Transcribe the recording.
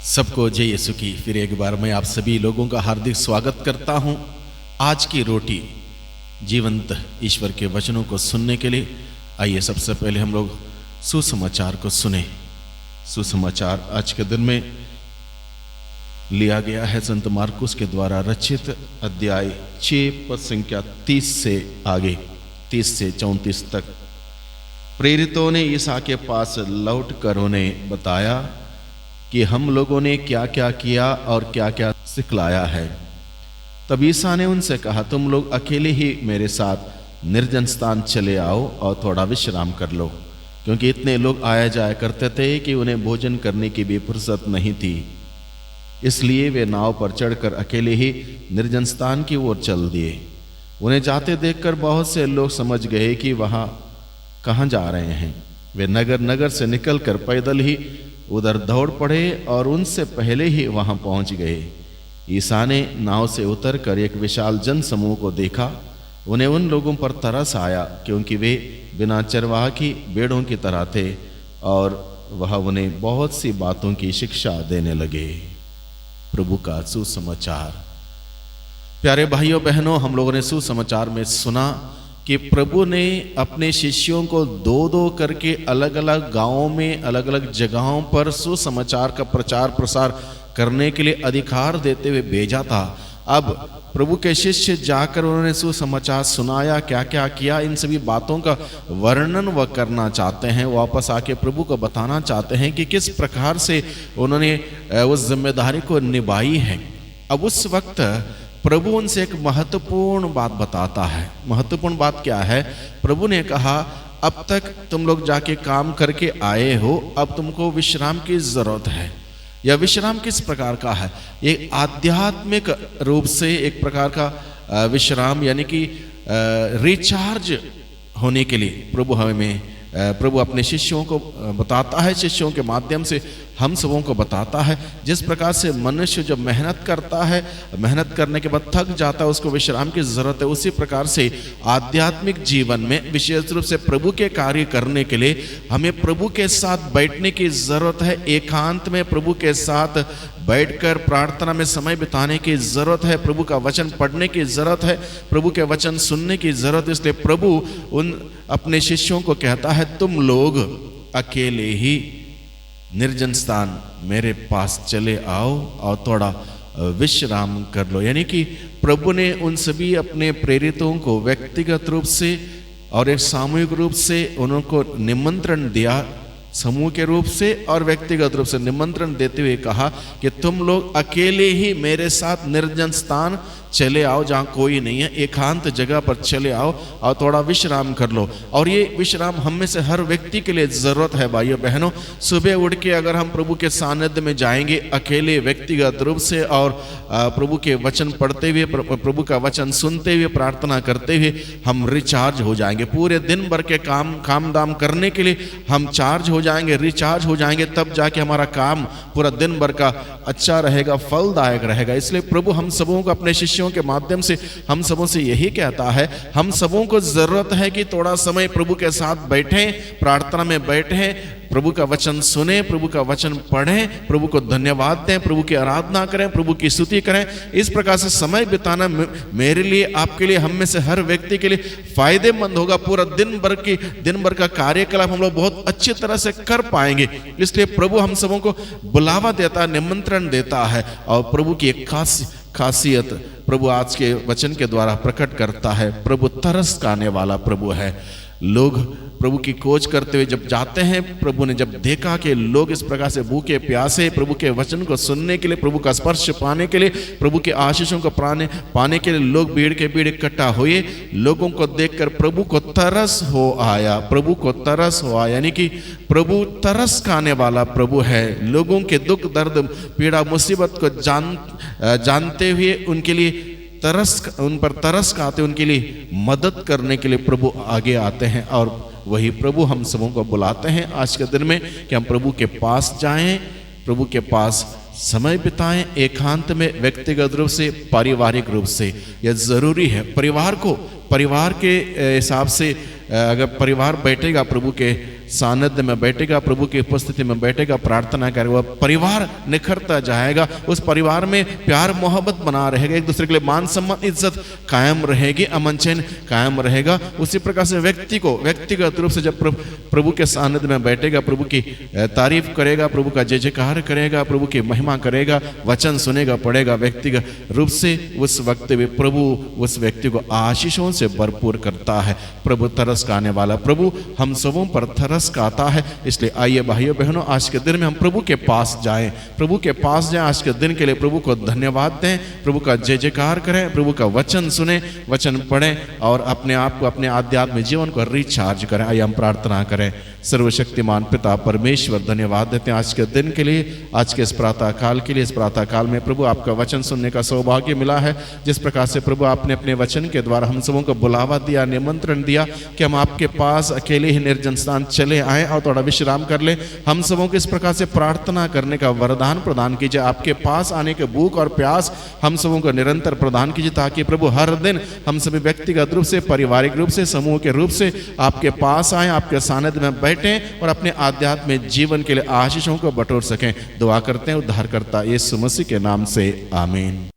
सबको जय यीशु की। फिर एक बार मैं आप सभी लोगों का हार्दिक स्वागत करता हूं। आज की रोटी जीवंत ईश्वर के वचनों को सुनने के लिए आइए सबसे पहले हम लोग सुसमाचार को सुने। सुसमाचार आज के दिन में लिया गया है संत मार्कुस के द्वारा रचित अध्याय 6 पद संख्या 30 से आगे 30 से 34 तक। प्रेरितों ने ईसा के पास लौटकर उन्हें बताया कि हम लोगों ने क्या क्या किया और क्या क्या सिखलाया है। तब ईसा ने उनसे कहा, तुम लोग अकेले ही मेरे साथ निर्जन स्थान चले आओ और थोड़ा विश्राम कर लो, क्योंकि इतने लोग आया जाया करते थे कि उन्हें भोजन करने की भी फुर्सत नहीं थी। इसलिए वे नाव पर चढ़कर अकेले ही निर्जन स्थान की ओर चल दिए। उन्हें जाते देखकर बहुत से लोग समझ गए कि वहां कहाँ जा रहे हैं। वे नगर नगर से निकलकर पैदल ही उधर दौड़ पड़े और उनसे पहले ही वहां पहुंच गए। ईसा ने नाव से उतरकर एक विशाल जन समूह को देखा। उन्हें उन लोगों पर तरस आया, क्योंकि वे बिना चरवाह की भेड़ों की तरह थे, और वह उन्हें बहुत सी बातों की शिक्षा देने लगे। प्रभु का सुसमाचार। प्यारे भाइयों बहनों, हम लोगों ने सुसमाचार में सुना कि प्रभु ने अपने शिष्यों को दो दो करके अलग अलग गांवों में अलग अलग जगहों पर सुसमाचार का प्रचार प्रसार करने के लिए अधिकार देते हुए भेजा था। अब प्रभु के शिष्य जाकर उन्होंने सुसमाचार सुनाया, क्या क्या किया, इन सभी बातों का वर्णन वह करना चाहते हैं। वापस आके प्रभु को बताना चाहते हैं कि किस प्रकार से उन्होंने उस जिम्मेदारी को निभाई है। अब उस वक्त प्रभु उनसे एक महत्वपूर्ण बात बताता है। महत्वपूर्ण बात क्या है? प्रभु ने कहा, अब तक तुम लोग जाके काम करके आए हो, अब तुमको विश्राम की जरूरत है। यह विश्राम किस प्रकार का है? ये आध्यात्मिक रूप से एक प्रकार का विश्राम, यानी कि रिचार्ज होने के लिए प्रभु अपने शिष्यों को बताता है, शिष्यों के माध्यम से हम सबों को बताता है। जिस प्रकार से मनुष्य जब मेहनत करता है, मेहनत करने के बाद थक जाता है, उसको विश्राम की जरूरत है, उसी प्रकार से आध्यात्मिक जीवन में विशेष रूप से प्रभु के कार्य करने के लिए हमें प्रभु के साथ बैठने की जरूरत है। एकांत में प्रभु के साथ बैठकर प्रार्थना में समय बिताने की जरूरत है। प्रभु का वचन पढ़ने की जरूरत है, प्रभु के वचन सुनने की जरूरत है। इसलिए प्रभु उन अपने शिष्यों को कहता है, तुम लोग अकेले ही निर्जन स्थान मेरे पास चले आओ और थोड़ा विश्राम कर लो। यानी कि प्रभु ने उन सभी अपने प्रेरितों को व्यक्तिगत रूप से और एक सामूहिक रूप से उनको निमंत्रण दिया, समूह के रूप से और व्यक्तिगत रूप से निमंत्रण देते हुए कहा कि तुम लोग अकेले ही मेरे साथ निर्जन स्थान चले आओ, जहां कोई नहीं है, एकांत जगह पर चले आओ और थोड़ा विश्राम कर लो। और ये विश्राम हम में से हर व्यक्ति के लिए जरूरत है। भाइयों बहनों, सुबह उठ के अगर हम प्रभु के सानिध्य में जाएंगे अकेले व्यक्तिगत रूप से और प्रभु के वचन पढ़ते हुए, प्रभु का वचन सुनते हुए, प्रार्थना करते हुए हम रिचार्ज हो जाएंगे। पूरे दिन भर के काम दाम करने के लिए हम चार्ज हो जाएंगे, रिचार्ज हो जाएंगे, तब जाके हमारा काम पूरा दिन भर का अच्छा रहेगा, फलदायक रहेगा। इसलिए प्रभु हम सबों को अपने शिष्यों के माध्यम से हम सबों से यही कहता है, हम सबों को जरूरत है कि थोड़ा समय प्रभु के साथ बैठें, प्रार्थना में बैठें, प्रभु का वचन सुने, प्रभु का वचन पढ़ें, प्रभु को धन्यवाद दें, प्रभु की आराधना करें, प्रभु की स्तुति करें। इस प्रकार से समय बिताना मेरे लिए, आपके लिए, हम में से हर व्यक्ति के लिए फायदेमंद होगा। पूरा दिन भर का कार्यकलाप हम लोग बहुत अच्छी तरह से कर पाएंगे। इसलिए प्रभु हम सबों को बुलावा देता है, निमंत्रण देता है, और प्रभु की एक खासियत प्रभु आज के वचन के द्वारा प्रकट करता है। प्रभु तरस खाने वाला प्रभु है। लोग प्रभु की खोज करते हुए जब जाते हैं, प्रभु ने जब देखा कि लोग इस प्रकार से भूखे प्यासे प्रभु के वचन को सुनने के लिए, प्रभु का स्पर्श पाने के लिए, प्रभु के आशीषों को पाने के लिए लोग भीड़ के भीड़ इकट्ठा हुए। लोगों को देखकर प्रभु को तरस हो आया, प्रभु को तरस हो आया। यानी कि प्रभु तरस खाने वाला प्रभु है। लोगों के दुख दर्द पीड़ा मुसीबत को जानते हुए उनके लिए उन पर तरस खाते, उनके लिए मदद करने के लिए प्रभु आगे आते हैं। और वही प्रभु हम सबों को बुलाते हैं आज के दिन में कि हम प्रभु के पास जाएं, प्रभु के पास समय बिताएं, एकांत में, व्यक्तिगत रूप से, पारिवारिक रूप से। यह जरूरी है। परिवार के हिसाब से अगर परिवार बैठेगा प्रभु के सानिध्य में बैठेगा, प्रभु की उपस्थिति में बैठेगा, प्रार्थना करेगा, वह परिवार निखरता जाएगा। उस परिवार में प्यार मोहब्बत बना रहेगा, एक दूसरे के लिए मान सम्मान इज्जत कायम रहेगी, अमन चैन कायम रहेगा। उसी प्रकार से व्यक्ति को व्यक्तिगत रूप से जब प्रभु के सानिध्य में बैठेगा, प्रभु की तारीफ करेगा, प्रभु का जय जयकार करेगा, प्रभु की महिमा करेगा, वचन सुनेगा, पढ़ेगा, व्यक्तिगत रूप से उस वक्त भी प्रभु उस व्यक्ति को आशीषों से भरपूर करता है। प्रभु तरस खाने वाला प्रभु हम सबों पर तरस खाता है। इसलिए आइए भाइयों बहनों, आज के दिन में हम प्रभु के पास जाएं, प्रभु के पास जाएं। आज के दिन के लिए प्रभु को धन्यवाद दें, प्रभु का जय जयकार करें, प्रभु का वचन सुने, वचन पढ़ें और अपने आप को, अपने आध्यात्मिक जीवन को रिचार्ज करें। आइए हम प्रार्थना करें। सर्वशक्तिमान पिता परमेश्वर, धन्यवाद देते हैं आज के दिन के लिए, आज के इस प्रातः काल के लिए। इस प्रातः काल में प्रभु आपका वचन सुनने का सौभाग्य मिला है। जिस प्रकार से प्रभु आपने अपने वचन के द्वारा हम सबों को बुलावा दिया, निमंत्रण दिया कि हम आपके पास अकेले ही निर्जन स्थान चले आए और थोड़ा विश्राम कर ले। हम सबों को इस प्रकार से प्रार्थना करने का वरदान प्रदान कीजिए। आपके पास आने के भूख और प्यास हम सबों को निरंतर प्रदान कीजिए, ताकि प्रभु हर दिन हम सभी व्यक्तिगत रूप से, पारिवारिक रूप से, समूह के रूप से आपके पास आए, आपके सानिध्य में बैठें और अपने आध्यात्मिक जीवन के लिए आशीषों को बटोर सकें। दुआ करते हैं उद्धारकर्ता यीशु मसीह के नाम से, आमीन।